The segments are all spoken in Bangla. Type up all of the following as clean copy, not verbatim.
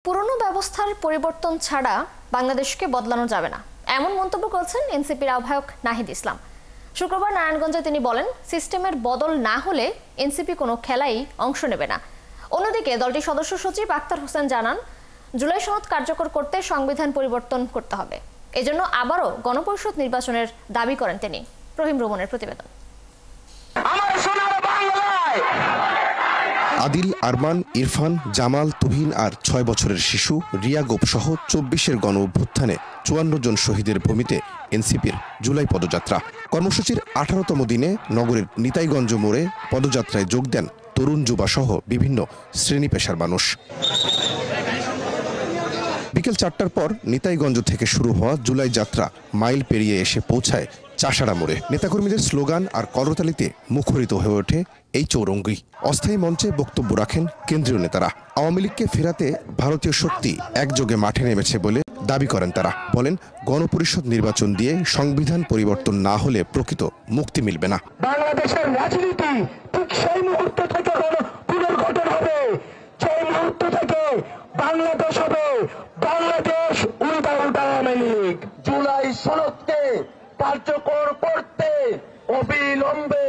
পুরনো ব্যবস্থার পরিবর্তন ছাড়া বাংলাদেশকে বদলানো যাবে না, এমন মন্তব্য করেছেন এনসিপির আহ্বায়ক নাহিদ ইসলাম। শুক্রবার নারায়ণগঞ্জে তিনি বলেন, সিস্টেমের বদল না হলে এনসিপি কোনো খেলাই অংশ নেবে না। অন্যদিকে দলটির সদস্য সচিব আক্তার হোসেন জানান, জুলাই সনদ কার্যকর করতে সংবিধান পরিবর্তন করতে হবে। এজন্য আবারও গণপরিষদ নির্বাচনের দাবি করেন তিনি। রহিম রোমনের প্রতিবেদন। আদিল, আরমান, ইরফান, জামাল, তুহিন আর ৬ বছরের শিশু রিয়া গোপ সহ ২৪-এর গণ অভ্যুত্থানে ৫৪ জন শহীদের ভূমিতে এনসিপির জুলাই পদযাত্রা। কর্মসূচির ১৮তম দিনে নগরের নিতাইগঞ্জ মোড়ে পদযাত্রায় যোগ দেন তরুণ, যুবা সহ বিভিন্ন শ্রেণী পেশার মানুষ। বিকেল ৪টার পর নিতাইগঞ্জ থেকে শুরু হওয়া জুলাই যাত্রা মাইল পেরিয়ে এসে পৌঁছায় চাষাড়া মোড়ে। নেতাকর্মীদের স্লোগান আর করতালিতে মুখরিত হয়ে ওঠে এই চৌরঙ্গি। অস্থায়ী মঞ্চে বক্তব্য রাখেন কেন্দ্রীয় নেতারা। আওয়ামী লীগকে ফেরাতে ভারতীয় শক্তি একযোগে মাঠে নেমেছে বলে দাবি করেন তারা। বলেন, গণপরিষদ নির্বাচন দিয়ে সংবিধান পরিবর্তন না হলে প্রকৃত মুক্তি মিলবে না। বাংলাদেশের রাজনীতি ঠিক সেই মুহূর্ত থেকে পুনর্গঠন হবে, সেই মুহূর্ত থেকে বাংলাদেশ হবে বাংলাদেশ উইদাউট আওয়ামী লীগ। জুলাই সনদকে কার্যকর করতে অবিলম্বে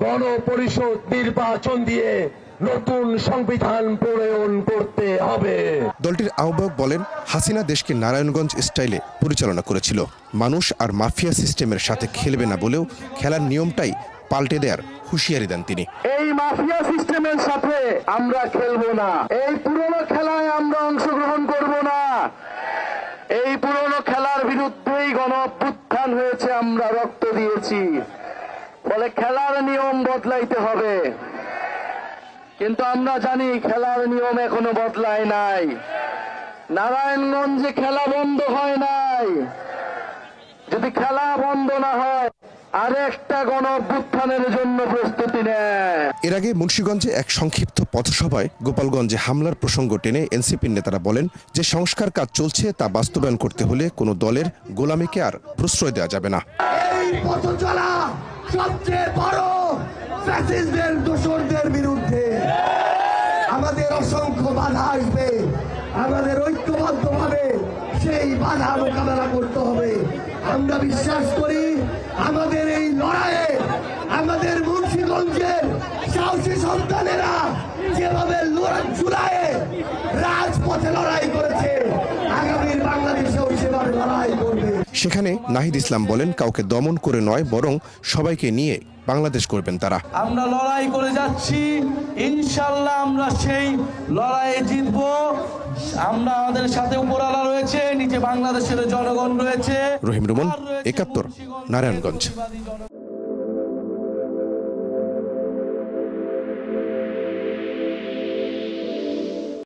গণপরিষদ নির্বাচন দিয়ে নতুন সংবিধান প্রণয়ন করতে হবে। দলটির আহ্বায়ক বলেন, হাসিনা দেশকে নারায়ণগঞ্জ স্টাইলে পরিচালনা করেছিল। মানুষ আর মাফিয়া সিস্টেমের সাথে খেলবে না বলেও খেলার নিয়মটাই পাল্টে দেওয়ার হুঁশিয়ারি দেন তিনি। এই মাফিয়া সিস্টেমের সাথে আমরা খেলবো না, এই পুরনো খেলায় আমরা অংশগ্রহণ করব না। এই পুরনো খেলার বিরুদ্ধেই গণ অভ্যুত্থান হয়েছে, আমরা রক্ত দিয়েছি, ফলে খেলার নিয়ম বদলাইতে হবে। কিন্তু আমরা জানি খেলার নিয়ম এখনো বদলায় নাই। নারায়ণগঞ্জে খেলা বন্ধ হয় নাই। যদি খেলা বন্ধ না হয়, আরেকটা গণ অভ্যুত্থানের জন্য প্রস্তুতি নেয়। এর আগে মুন্সিগঞ্জে এক সংক্ষিপ্ত পথসভায় গোপালগঞ্জে হামলার প্রসঙ্গ টেনে এনসিপির নেতারা বলেন, যে সংস্কার কাজ চলছে তা বাস্তবায়ন করতে হলে কোনো দলের গোলামিকে আর প্রশ্রয় দেওয়া যাবে না। এই পথ চলা সবচেয়ে বড় ফ্যাসিস্টদের দোসরদের বিরুদ্ধে আমাদের অসংখ্য বাধা আসবে। আমাদের ঐক্যবদ্ধভাবে সেই বাধা মোকাবেলা করতে হবে। আমরা বিশ্বাস করি আমাদের এই লড়াইয়ে আমাদের মুন্সিগঞ্জের সাহসী সন্তানেরা যেভাবে জুলাইয়ে রাজপথে লড়াই করেছে, আগামীর বাংলাদেশেও সেভাবে লড়াই করবে। সেখানে নাহিদ ইসলাম বলেন, কাউকে দমন করে নয়, বরং সবাইকে নিয়ে বাংলাদেশ করবেন তারা। আমরা লড়াই করে যাচ্ছি, ইনশাল্লাহ আমরা সেই লড়াইয়ে জিতবো। আমরা আমাদের সাথে উপরওয়ালা রয়েছে, নিচে বাংলাদেশের জনগণ রয়েছে। রহিম রোমন, ৭১, নারায়ণগঞ্জ।